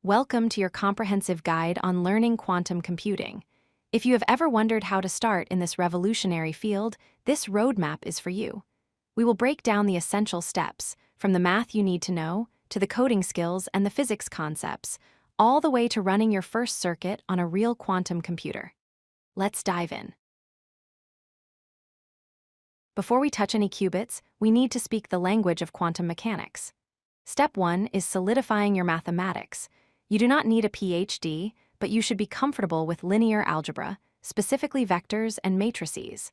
Welcome to your comprehensive guide on learning quantum computing. If you have ever wondered how to start in this revolutionary field, this roadmap is for you. We will break down the essential steps, from the math you need to know, to the coding skills and the physics concepts, all the way to running your first circuit on a real quantum computer. Let's dive in. Before we touch any qubits, we need to speak the language of quantum mechanics. Step 1 is solidifying your mathematics. You do not need a PhD, but you should be comfortable with linear algebra, specifically vectors and matrices.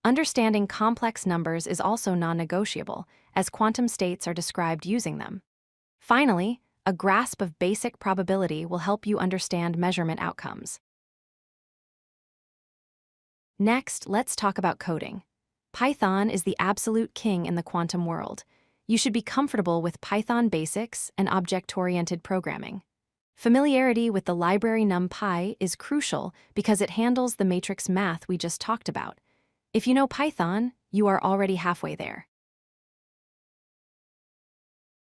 Understanding complex numbers is also non-negotiable, as quantum states are described using them. Finally, a grasp of basic probability will help you understand measurement outcomes. Next, let's talk about coding. Python is the absolute king in the quantum world. You should be comfortable with Python basics and object-oriented programming. Familiarity with the library NumPy is crucial because it handles the matrix math we just talked about. If you know Python, you are already halfway there.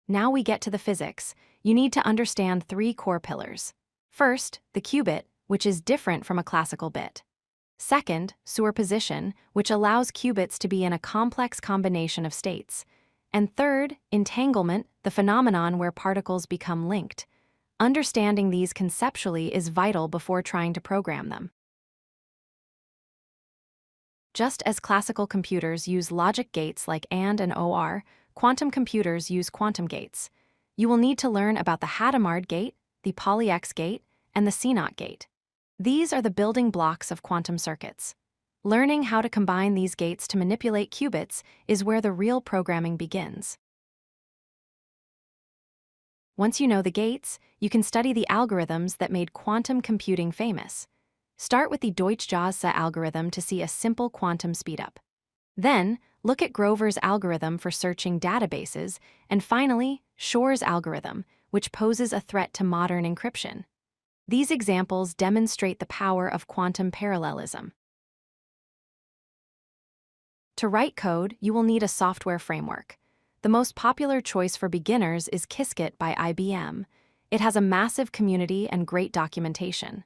Now we get to the physics. You need to understand 3 core pillars. First, the qubit, which is different from a classical bit. Second, superposition, which allows qubits to be in a complex combination of states. And third, entanglement, the phenomenon where particles become linked. Understanding these conceptually is vital before trying to program them. Just as classical computers use logic gates like AND and OR, quantum computers use quantum gates. You will need to learn about the Hadamard gate, the Poly-X gate, and the CNOT gate. These are the building blocks of quantum circuits. Learning how to combine these gates to manipulate qubits is where the real programming begins. Once you know the gates, you can study the algorithms that made quantum computing famous. Start with the Deutsch-Jozsa algorithm to see a simple quantum speedup. Then, look at Grover's algorithm for searching databases, and finally, Shor's algorithm, which poses a threat to modern encryption. These examples demonstrate the power of quantum parallelism. To write code, you will need a software framework. The most popular choice for beginners is Qiskit by IBM. It has a massive community and great documentation.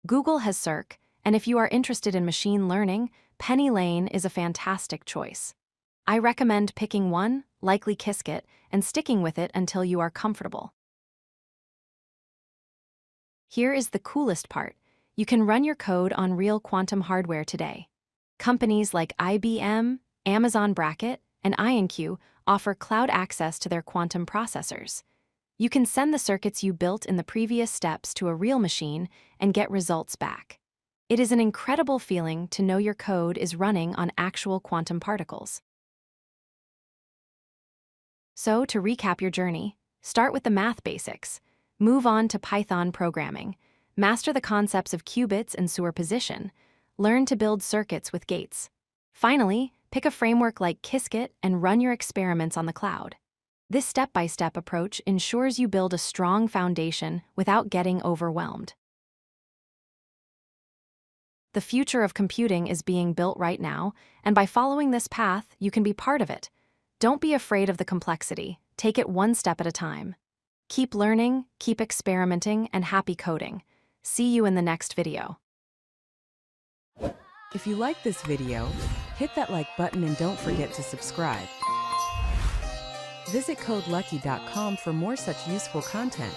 Google has Circ, and if you are interested in machine learning, Penny Lane is a fantastic choice. I recommend picking one, likely Qiskit, and sticking with it until you are comfortable. Here is the coolest part. You can run your code on real quantum hardware today. Companies like IBM, Amazon Bracket, and IonQ offer cloud access to their quantum processors. You can send the circuits you built in the previous steps to a real machine and get results back. It is an incredible feeling to know your code is running on actual quantum particles. So, to recap your journey, start with the math basics. Move on to Python programming. Master the concepts of qubits and superposition. Learn to build circuits with gates. Finally, pick a framework like Qiskit and run your experiments on the cloud. This step-by-step approach ensures you build a strong foundation without getting overwhelmed. The future of computing is being built right now, and by following this path, you can be part of it. Don't be afraid of the complexity. Take it one step at a time. Keep learning, keep experimenting, and happy coding. See you in the next video. If you like this video, hit that like button and don't forget to subscribe. Visit codelucky.com for more such useful content.